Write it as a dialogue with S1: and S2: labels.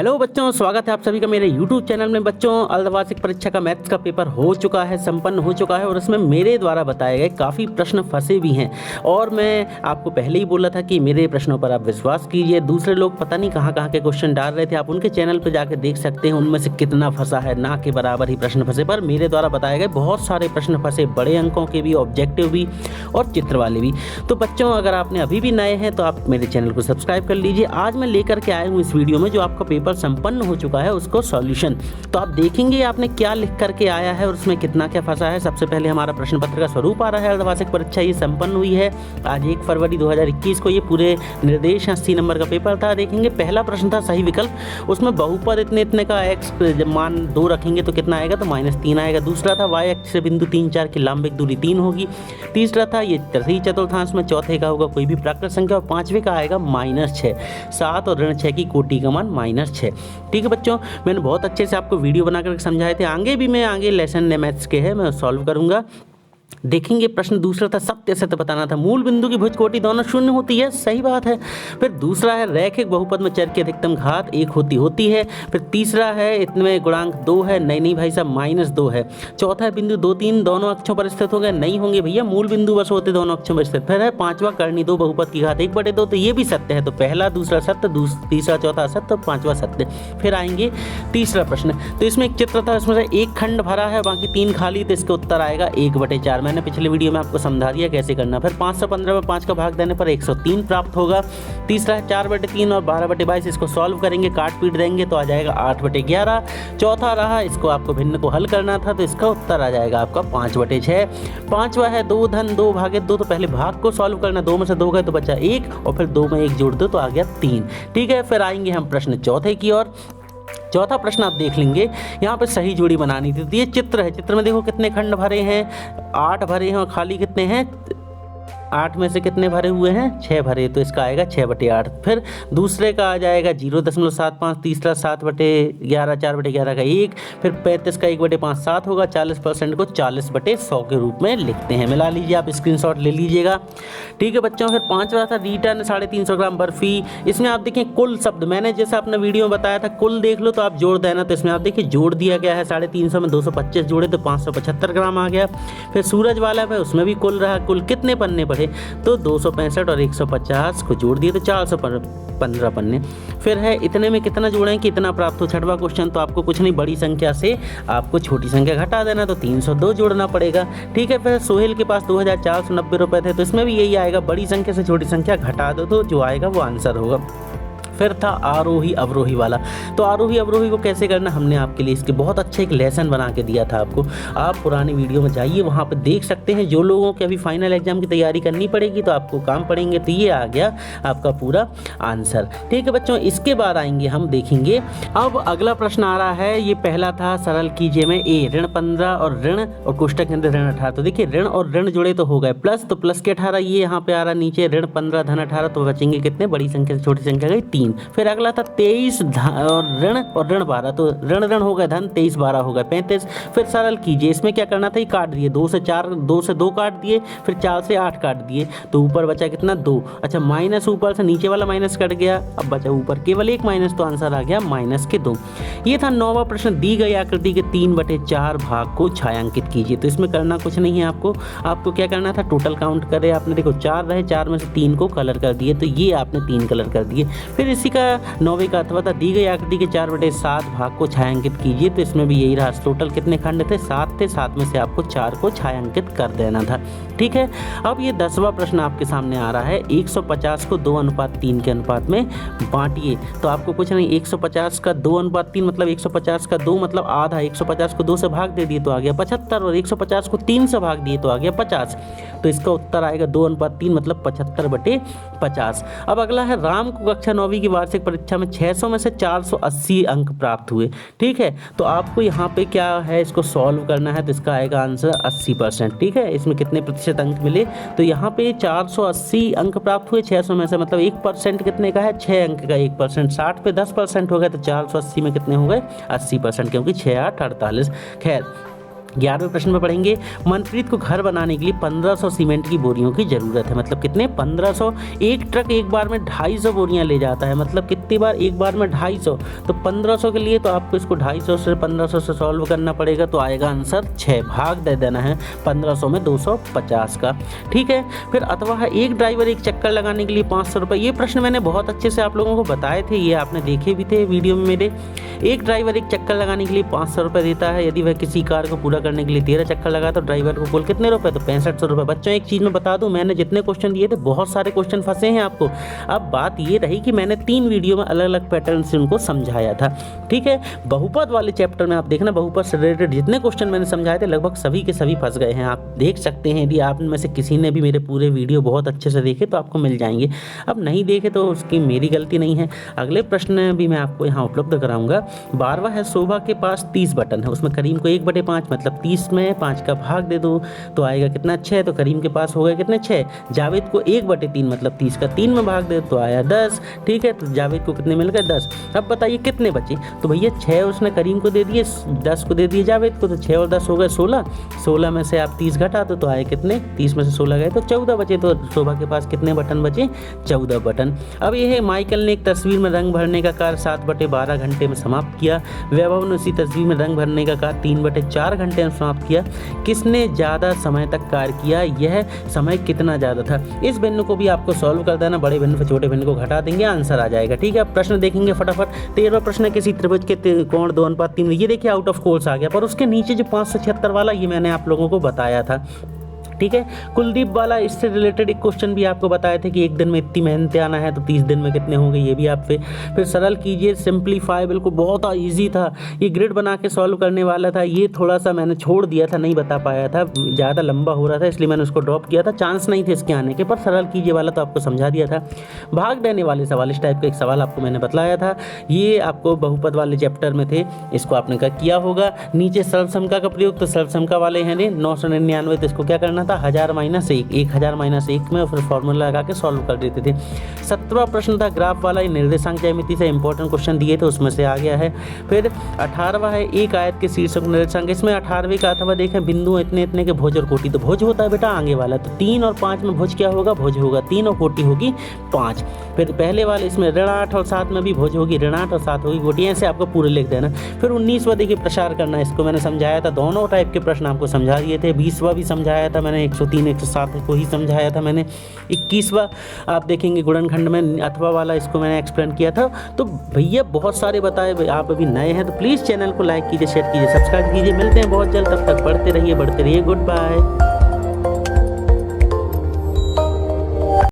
S1: Hello बच्चों, स्वागत है आप सभी का मेरे YouTube चैनल में। बच्चों, अर्धवार्षिक परीक्षा का मैथ्स का पेपर हो चुका है, संपन्न हो चुका है और उसमें मेरे द्वारा बताए गए काफ़ी प्रश्न फंसे भी हैं। और मैं आपको पहले ही बोला था कि मेरे प्रश्नों पर आप विश्वास कीजिए। दूसरे लोग पता नहीं कहाँ कहाँ के क्वेश्चन डाल रहे थे, आप उनके चैनल पर जाकर देख सकते हैं उनमें से कितना फंसा है। ना के बराबर ही प्रश्न फंसे, पर मेरे द्वारा बताए गए बहुत सारे प्रश्न फंसे, बड़े अंकों के भी, ऑब्जेक्टिव भी और चित्र वाले भी। तो बच्चों, अगर आपने अभी भी नए हैं तो आप मेरे चैनल को सब्सक्राइब कर लीजिए। आज मैं लेकर के आया हूँ इस वीडियो में जो आपका पेपर संपन्न हो चुका है उसको सॉल्यूशन। तो आप देखेंगे आपने क्या लिख करके आया है और उसमें कितना क्या फंसा है। सबसे पहले हमारा प्रश्न पत्र का स्वरूप आ रहा है। अर्धवार्षिक परीक्षा ये संपन्न हुई है आज 1 फरवरी 2021 को। ये पूरे निर्देश 80 नंबर का पेपर था। देखेंगे पहला प्रश्न था सही विकल्प, उसमें बहुपद इतने इतने का x जब मान 2 रखेंगे तो कितना आएगा, तो -3 आएगा। दूसरा था y अक्ष से बिंदु 3 4 की लंबिक दूरी 3 होगी। तीसरा था ये सही चतुर्थांश में चौथे का होगा कोई भी प्राकृत संख्या, और पांचवे का आएगा -6। 7 और ऋण 6 की कोटि का मान -6। ठीक है बच्चों, मैंने बहुत अच्छे से आपको वीडियो बना कर समझाए थे। आगे लेसन मैथ्स के हैं, मैं सॉल्व करूंगा। देखेंगे प्रश्न दूसरा था सत्य सत्य बताना था। मूल बिंदु की भुज कोटि दोनों शून्य होती है, सही बात है। फिर दूसरा है रैखिक बहुपद में चर की अधिकतम घात 1 होती है। फिर तीसरा है इतने गुणांक 2 है, नहीं भाई साहब -2 है। चौथा है बिंदु 2 3 दोनों अक्षों पर स्थित हो गए, नहीं होंगे भैया, मूल बिंदु बस होते दोनों अक्षों पर स्थित। फिर है पांचवा करनी 2 बहुपद की घात 1/2, तो ये भी सत्य है। तो पहला दूसरा सत्य, तीसरा चौथा सत्य, पांचवा सत्य। फिर आएंगे तीसरा प्रश्न, तो इसमें एक चित्र था, इसमें से एक खंड भरा है बाकी 3 खाली, तो इसका उत्तर आएगा 1/4। मैंने पिछले वीडियो में आपको समझा दिया कैसे करना। फिर 515 में 5 का भाग देने पर 103 प्राप्त होगा। तीसरा है 4/3 और 12/22, इसको सॉल्व करेंगे, काट पीट देंगे तो आ जाएगा 8/11। चौथा रहा, इसको आपको भिन्न को हल करना था, तो इसका उत्तर आ जाएगा आपका 5/6। पांचवा है 2 धन 2 भागे 2, तो पहले भाग को सॉल्व करना, 2 में से 2 गए तो बचा 1 और फिर 2 में 1 जोड़ दो तो आ गया 3। ठीक है, फिर आएंगे हम प्रश्न चौथे की ओर। चौथा प्रश्न आप देख लेंगे, यहाँ पे सही जोड़ी बनानी थी। तो ये चित्र है, चित्र में देखो कितने खंड भरे हैं, 8 भरे हैं और खाली कितने हैं, 8 में से कितने भरे हुए हैं, 6 भरे, तो इसका आएगा 6/8। फिर दूसरे का आ जाएगा 0.75, तीसरा 7/11, 4/11 का 1, फिर 35 का 1/5 7 होगा। 40% को 40/100 के रूप में लिखते हैं। मिला लीजिए, आप स्क्रीनशॉट ले लीजिएगा। ठीक है बच्चों, फिर पांचवा था रिटर्न 350 ग्राम बर्फी। इसमें आप देखें कुल शब्द, मैंने जैसा अपने वीडियो में बताया था कुल देख लो तो आप जोड़ देना। तो इसमें आप देखिए जोड़ दिया गया है 350 में 225 जोड़े तो 575 ग्राम आ गया। फिर सूरज वाला में उसमें भी कुल रहा, कुल कितने पन्ने पड़े, तो 265 और 150 को जोड़ दिए तो 415 पन्ने। फिर है इतने में कितना जोड़ें कि इतना प्राप्त हो। छठवां क्वेश्चन, तो आपको कुछ नहीं, बड़ी संख्या से आपको छोटी संख्या घटा देना, तो 302 जोड़ना पड़ेगा। ठीक है, फिर सोहेल के पास 2490 रुपए थे, तो इसमें भी यही आएगा, बड़ी संख्या से छोटी संख्या घटा दो तो जो आएगा वो आंसर होगा। फिर था आरोही अवरोही वाला, तो आरोही अवरोही को कैसे करना हमने आपके लिए इसके बहुत अच्छे एक लेसन बना के दिया था आपको। आप पुरानी वीडियो में जाइए, वहाँ पर देख सकते हैं। जो लोगों के अभी फाइनल एग्जाम की तैयारी करनी पड़ेगी तो आपको काम पड़ेंगे। तो ये आ गया आपका पूरा आंसर। ठीक है बच्चों, इसके बाद आएंगे हम देखेंगे। अब अगला प्रश्न आ रहा है, ये पहला था सरल कीजिए में ए, ऋण 15 और ऋण और कोष्टक के अंदर ऋण 18। तो देखिए ऋण और ऋण जुड़े तो हो गए, प्लस तो प्लस के 18 ये यहाँ पे आ रहा नीचे, ऋण 15 धन 18, तो बचेंगे कितने, बड़ी संख्या से छोटी संख्या गई 3। फिर अगला था 23 और ऋण 12, तो ऋण ऋण हो गए धन, 23 12 हो गए 35। फिर सरल कीजिए, इसमें क्या करना था, ये काट दिए, 2 से 4, 2 से 2 काट दिए, फिर 4 से 8 काट दिए, तो ऊपर बचा कितना 2। अच्छा, माइनस ऊपर से नीचे वाला माइनस कट गया, अब बचा ऊपर केवल एक माइनस, तो आंसर आ गया -2। ये था 9वां प्रश्न, दी गई आकृति के 3/4 भाग को छायांकित कीजिए। तो इसमें करना कुछ नहीं है, आपको क्या करना था, टोटल काउंट करे आपने, देखो 4 रहे, 4 में से 3 को कलर कर दिए, तो ये आपने 3 कलर कर दिए। फिर इसी का 9वें का अथवा था, दी गई आकृति के 4/7 भाग को छायांकित कीजिए। तो इसमें भी यही रहा, टोटल कितने खंड थे, 7 थे, 7 में से आपको 4 को छायांकित कर देना था। ठीक है, अब ये 10वां प्रश्न आपके सामने आ रहा है, 150 को 2:3 के अनुपात में बांटिए। तो आपको कुछ नहीं, 150 का 2:3 मतलब 150 का 2 मतलब आधा, 150 को 2 से भाग दे दिए तो आ गया 75, और 150 को 3 से भाग दिए तो आ गया 50। तो इसका उत्तर आएगा 2:3 मतलब 75/50। अब अगला है, राम को कक्षा 9वीं की वार्षिक परीक्षा में 600 में से 480 अंक प्राप्त हुए। ठीक है, तो आपको यहाँ पे क्या है, इसको सॉल्व करना है, तो इसका आएगा आंसर 80%। ठीक है, इसमें कितने प्रतिशत अंक मिले, तो यहाँ पे 480 अंक प्राप्त हुए 600 में से, मतलब 1% कितने का है, 6 अंक का 1%, 60 पे 10% हो गया, तो 480 में कितने हो गए 80%, क्योंकि 6 8 48। खैर 11वें प्रश्न में पढ़ेंगे, मनप्रीत को घर बनाने के लिए 1500 सीमेंट की बोरियों की ज़रूरत है। मतलब कितने? 1500। एक ट्रक एक बार में 250 बोरियां ले जाता है, मतलब कितनी बार? एक बार में 250। तो 1500 के लिए तो आपको इसको 250 से 1500 से सॉल्व करना पड़ेगा, तो आएगा आंसर 6। भाग दे देना है 1500 में 250 का। ठीक है। फिर अथवा है, एक ड्राइवर एक चक्कर लगाने के लिए 500 रुपये। ये प्रश्न मैंने बहुत अच्छे से आप लोगों को बताए थे, ये आपने देखे भी थे वीडियो में मेरे। एक ड्राइवर एक चक्कर लगाने के लिए 500 रुपये देता है। यदि वह किसी कार को पूरा करने के लिए 13 चक्कर लगा तो ड्राइवर को कुल कितने रुपए? तो 6500 रुपये। बच्चों एक चीज़ मैं बता दूं, मैंने जितने क्वेश्चन दिए थे बहुत सारे क्वेश्चन फंसे हैं आपको। अब बात ये रही कि मैंने 3 वीडियो में अलग अलग पैटर्न से उनको समझाया था। ठीक है। बहुपद वाले चैप्टर में आप देखना, बहुपद से रिलेटेड जितने क्वेश्चन मैंने समझाए थे लगभग सभी के सभी फंस गए हैं। आप देख सकते हैं, यदि आप में से किसी ने भी मेरे पूरे वीडियो बहुत अच्छे से देखे तो आपको मिल जाएंगे। अब नहीं देखे तो उसकी मेरी गलती नहीं है। अगले प्रश्न भी मैं आपको यहाँ उपलब्ध कराऊंगा। 12वां है, शोभा के पास 30 बटन है, उसमें करीम को 1/5 मतलब 30 में 5 का भाग दे दो तो आएगा कितना? 6। तो करीम के पास हो गए कितने? 6। जावेद को 1/3 मतलब 30 का 3 में भाग दे तो आया 10। ठीक है। तो जावेद को कितने मिल गए? 10। अब बताइए कितने बचे? तो भैया 6 उसने करीम को दे दिए, 10 को दे दिए जावेद को, तो 6 और 10 हो गए 16। 16 में से आप 30 घटा दो तो आए कितने? 30 में से 16 गए तो 14 बचे। तो शोभा के पास कितने बटन बचे? 14 बटन। अब यह है, माइकल ने एक तस्वीर में रंग भरने का कार्य 7/12 घंटे में समाप्त किया। वैभव ने उसी तस्वीर में रंग भरने का कार्य 3/4 घंटे में समाप्त किया। किसने ज़्यादा समय तक कार्य किया? यह समय कितना ज़्यादा था? इस भिन्न को भी आपको सॉल्व कर देना, बड़े भिन्न से छोटे भिन्न को घटा देंगे, आंसर आ जाएगा। ठीक है। प्रश्न देखेंगे फटाफट। 13वां प्रश्न, किसी त्रिभुज के कोण 2:3। ये देखिए आउट ऑफ कोर्स आ गया, पर उसके नीचे जो 576 वाला ये मैंने आप लोगों को बताया था। ठीक है। कुलदीप वाला, इससे रिलेटेड एक क्वेश्चन भी आपको बताए थे कि एक दिन में इतनी मेहनत आना है तो 30 दिन में कितने होंगे, ये भी आप फिर सरल कीजिए, सिंप्लीफाई, बिल्कुल बहुत इजी था ये। ग्रिड बना के सॉल्व करने वाला था, ये थोड़ा सा मैंने छोड़ दिया था, नहीं बता पाया था, ज़्यादा लंबा हो रहा था इसलिए मैंने उसको ड्रॉप किया था, चांस नहीं थे इसके आने के। पर सरल कीजिए वाला तो आपको समझा दिया था। भाग देने वाले सवाल, इस टाइप का एक सवाल आपको मैंने बतलाया था, ये आपको बहुपद वाले चैप्टर में थे, इसको आपने किया होगा। नीचे सर्वसमका का प्रयोग, तो सर्वसमका वाले हैं 999, तो इसको क्या करना था? 1000 - 1, 1000 - 1 में फिर फॉर्मूला लगा के सॉल्व कर देते थे। 17वां प्रश्न था ग्राफ वाला, ये निर्देशांक ज्यामिति से इंपॉर्टेंट क्वेश्चन दिए थे, उसमें से आ गया है। फिर 18वां है, एक आयत के शीर्षक निर्देशांक, इसमें 18वें का अथवा देखें बिंदु इतने इतने के भुज और कोटि, तो भुज होता है बेटा आगे वाला, तो 3 और 5 में भुज क्या होगा? भुज होगा 3 और कोटि होगी 5। फिर पहले वाले इसमें ऋण 8 और 7 में भी भुज होगी, ऋण 8 और 7 होगी कोटि, ऐसे आपको पूरे लिख देना। फिर 19वां देखिए प्रसार करना, इसको मैंने समझाया था, दोनों टाइप के प्रश्न आपको समझा दिए थे। 20वां भी समझाया था मैंने, 103 107 को ही समझाया था मैंने। 21वां आप देखेंगे गुणनखंड में अथवा वाला, इसको मैंने एक्सप्लेन किया था। तो भैया बहुत सारे बताए, आप अभी नए हैं तो प्लीज़ चैनल को लाइक कीजिए, शेयर कीजिए, सब्सक्राइब कीजिए। मिलते हैं बहुत जल्द, तब तक पढ़ते रहिए, बढ़ते रहिए। Good bye.